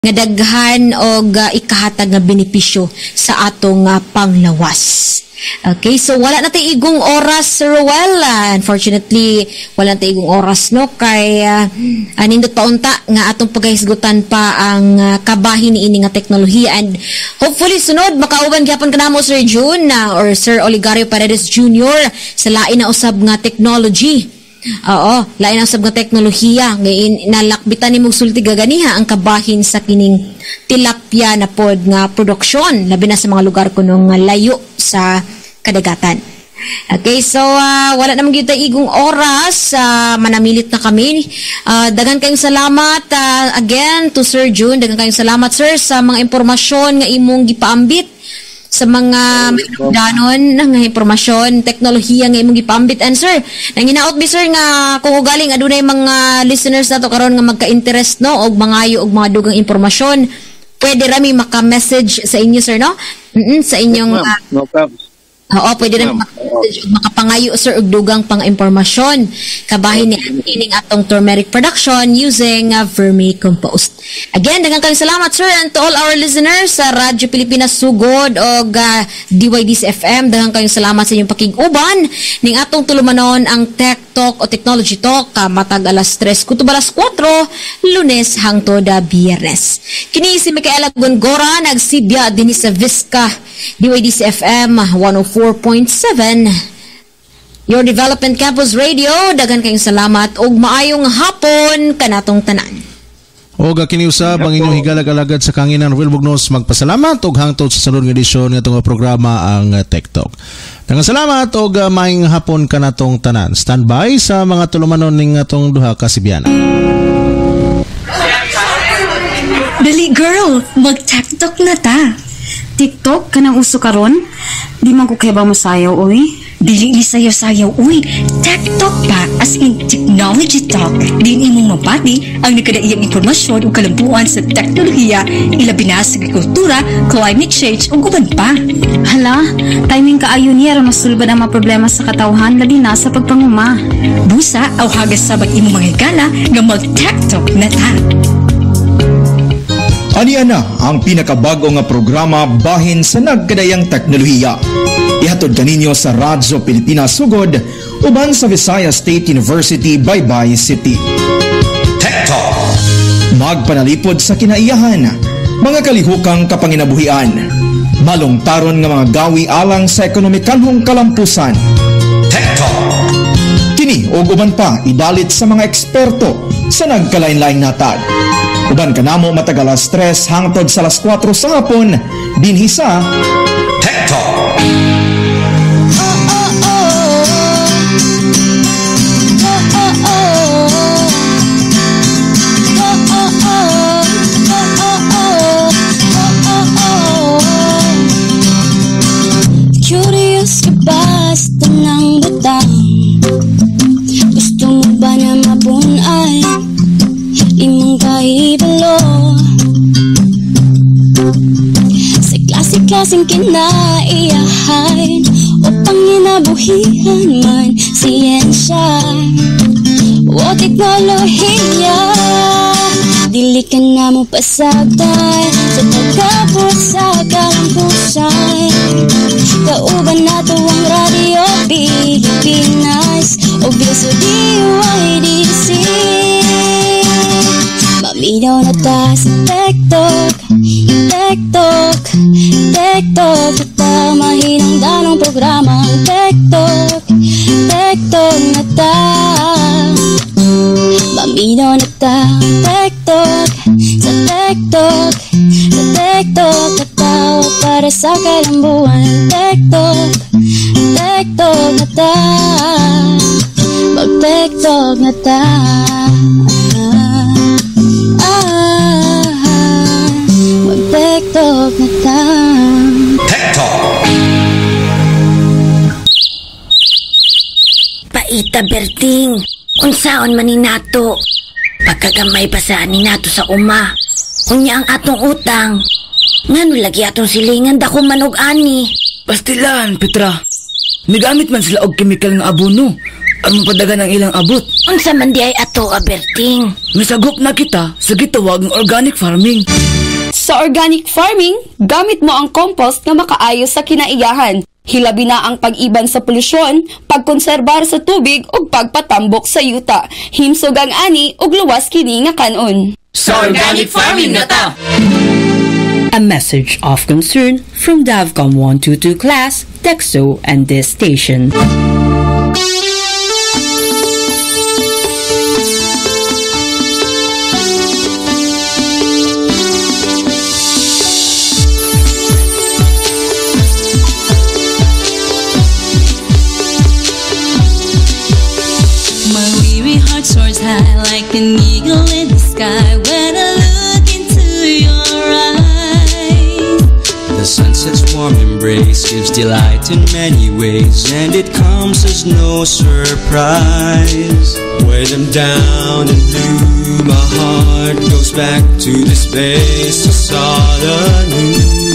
nga daghan og ikahatag nga benepisyo sa atong panglawas. Okay, so wala na tayo igong oras, Sir Ruel. Unfortunately, wala na tayo igong oras, no? Kay nindot paunta nga atong paghisgutan pa ang kabahin ni ini nga teknolohiya. And hopefully, sunod, makauban gyapon ka na mo, Sir June or Sir Oligario Paredes Jr. sa lain na usab nga technology. Oo, lain na usab nga teknolohiya. Ngayon, nalakbitan ni mong sulti gaganiha ang kabahin sa kining tilapia na pod nga produksyon, labi na sa mga lugar kuno nga layo sa kadagatan. Okay, so wala namang gyud tay igong oras, manamilit na kami. Daghang kayong salamat again to Sir June, daghang kayong salamat sir sa mga impormasyon nga imong gipaambit, sa mga danon nga impormasyon, teknolohiya nga imong gipaambit. And sir, nanginaot bi sir nga kung ugaling adunay mga listeners nato karon nga magka-interest no og mangayo og mga dugang impormasyon, pwede rami maka-message sa inyo sir no? Sa inyong no problem. Oo, pwede rin makapangayo sir og dugang pang-impormasyon kabahin ni ining atong turmeric production using vermicompost. Again, daghang kayong salamat sir, and to all our listeners sa Radyo Pilipinas Sugod og DYDC FM, daghang kayong salamat sa inyong pakig-uban ning atong tulumanon ang Tech Talk o Technology Talk matag alas 3 kutob alas 4 Lunes hangtod Biyernes. Kini si Micaela Gongora nagsibya dinhi sa Visca DYDC FM 104.7, your Development Campus Radio. Dagan kayong salamat og maayong hapon kanatong tanan. Og kiniusab ang inyong higalag-alagad sa kanginan Will Bugnos magpasalamat og hangtod sa sunod nga edisyon nga itong programa ang Tech Talk. Daghang salamat og maayong hapon kanatong tanan. Standby sa mga tulumanon ning atong duha ka Sibyana. Dali girl, mag-TikTok na ta. TikTok kanang uso karon? Di man ko kaya ba masayaw, uy? Dili ni sayaw-sayaw, uy. TikTok pa, as in technology talk. Din imong mapati ang nakadaiyang impormasyon o kalampuan sa teknolohiya, ilabi na sa agrikultura, climate change o uban pa. Hala, timing kaayo niya masulban ang mga problema sa katawhan, labi na sa pagpanguma. Busa, aw hagas sabag imong mga higala nga mag-TikTok na ta. Aniya na ang pinakabago nga programa bahin sa nagkadayang teknolohiya. Ihatod kaninyo sa Radyo Pilipinas Sugod uban sa Visayas State University, Baybay City. Tech Talk. Magpanalipod sa kinaiyahan, mga kalihukang kapanginabuhian, malungtaron nga mga gawi alang sa ekonomikanhong kalampusan. Tech Talk. Kini og uban pa idalit sa mga eksperto sa nagkalain-laing natag. Uban kanamo matag alas 3 hangtod sa alas 4 sa hapon dinhi sa Tech Talk. Curious ka ba sa tanang batang? Gusto mo ba na mapunay? Imong kahibalo sa klase-klaseng kinaiyahan o panginabuhihan man siyensya o teknolohiya. Dili ka na mo pasagdan sa pagkapot sa kalampusan. Kauban na to ang Radio Pilipinas o Viso DYDC. Maminaw na ta sa TikTok, TikTok, TikTok. Sa tamahinang danong programa ang TikTok, TikTok na ta. Maminaw na ta TikTok, sa TikTok, sa TikTok. Katawa para sa kalambuan TikTok, TikTok na ta. Mag-TikTok na ta. Mag-TikTok na ta. TikTok. Paita Berting, unsaon man ni nato? Pagkagamay pa sa ni nato sa uma. Unya ang atong utang. Ngano lagi atong silingan dako manog ani. Pastilan, Petra. Nagamit man sila og chemical nga abono. Ang padagan ang ilang abot. Unsa man di ay ato, Berting? Misagop na kita sa gitawag ng organic farming. Sa organic farming, gamit mo ang compost nga makaayo sa kinaiyahan. Hilabi na ang pag-iban sa polusyon, pagkonserbar sa tubig ug pagpatambok sa yuta. Himsog ang ani ug luwas kini nga kanon. Sa organic farming na ta! A message of concern from Davcom 122 class, Texo, and this station. My weary heart soars high like an eagle in the sky when I look into your eyes. The sunset's warm embrace gives delight in many ways, and it comes as no surprise. When I'm down and blue, my heart goes back to the space I saw the news.